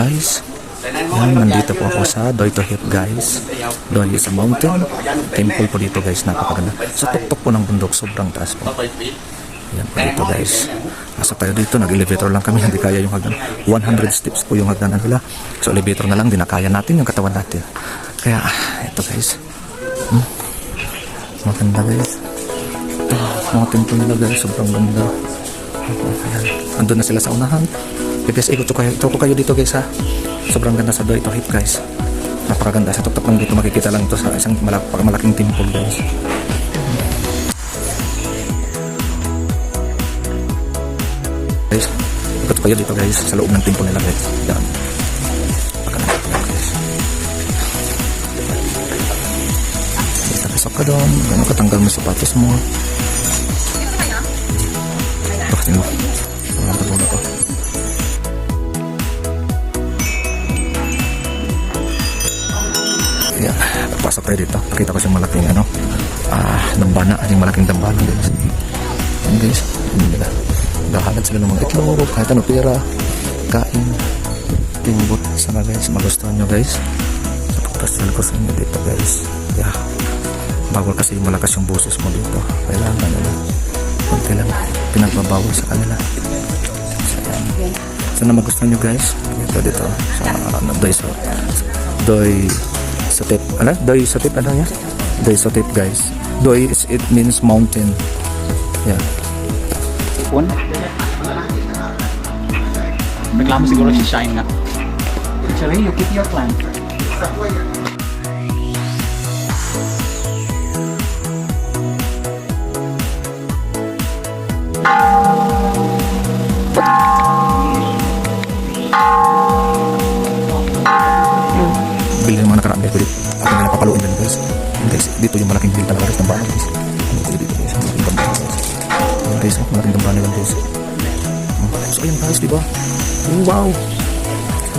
Guys, yan, nandito po ako sa Doi to Hip guys. Doi is a mountain. Temple po dito guys, napakaganda. Sa tuktok po ng bundok, sobrang taas po. Yan po dito guys. Nasa tayo dito, nag-elevator lang kami, hindi kaya yung hagdan. 100 steps po yung hagdanan nila. So elevator na lang, di na kaya natin yung katawan natin. Kaya, ito guys. Maganda guys. Ito, mga temple nila guys, sobrang ganda. Ayan. Andun na sila sa unahan. Guys, ikot ko kayo dito guys ha. Sobrang ganda sa Doi to Hip guys. Napakaganda. Sa tuktok lang dito makikita lang ito sa isang malaking temple guys. Guys, ikot ko kayo dito guys sa loob ng temple nila guys. Yan. Napakaganda guys. Guys, nakasok ka doon. Ano, katanggal mo sapatos mo. Bakit mo? Ang patuloy ko. Yeah, pagpasok tayo dito, nakita ko siyang malaking dambana, yung malaking dambana guys. Yan guys, naghahanap sila ng mga itlog, kahit ano, pera, kain, timbot. Sana guys, magustuhan nyo guys. So, pagpasal ko sa inyo dito guys. Yeah, bawal kasi malakas yung boses mo dito. Kailangan nila, konti lang, pinagbabawal sa kanila. So, yan. Sana magustuhan nyo guys. Dito sa Doi Sotip. Ano? Doi Sotip, ano yan? Doi Sotip guys. Doi is, it means mountain. Yeah. One. Reklamo siguro si Shine na. Actually, you keep your plant. Bili ng mga nakaraan guys. Ako na napapaluin din guys. Guys, dito yung malaking bill talaga guys ng bahay guys. Dito guys, malaking dambana guys. Ayan guys, malaking dambana yan guys. So ayan guys, diba? Wow!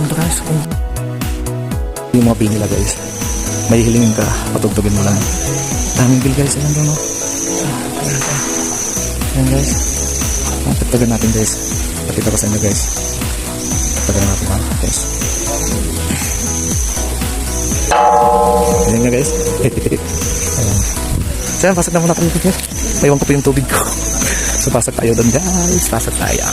Ano guys? Yung mga bill nila guys. May hilingin ka, patugtugin mo lang. Daming bill guys, ayan doon no? Ayan guys. Tagtagan natin guys. Pakita ko sa inyo guys. Tagtagan natin ha guys. Ayan nga guys. Ayan. So yan, pasok na muna kami guys. Naiwan ko pa yung tubig ko. So pasok tayo doon guys. Pasok tayo.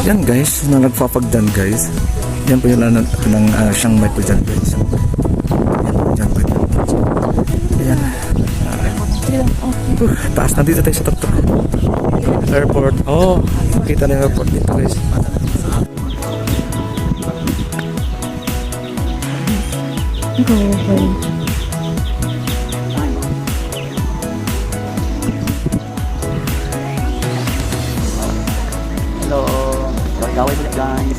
Yan guys, na nagpapagdan guys. Yan po yung ng Chiang Mai po dyan guys. Yan po dyan. Ayan. Taas na dito tayo sa tuktok. Airport. Oh, kita na yung airport dito guys. Hello. Gawin ulit guys.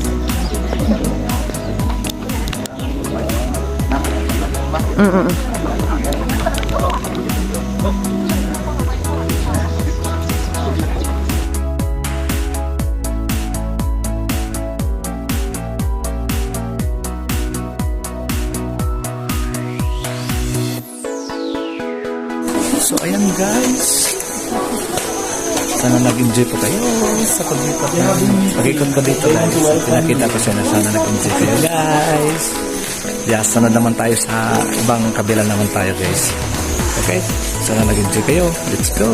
So ayan guys. Sana nag-enjoy po kayo sa pag-ikot namin. Pag-ikot ko dito guys. Pinakita ko siya na sana nag-enjoy kayo guys. Yeah, sana naman tayo sa ibang kabila naman tayo guys. Okay? Sana nag-enjoy kayo. Let's go!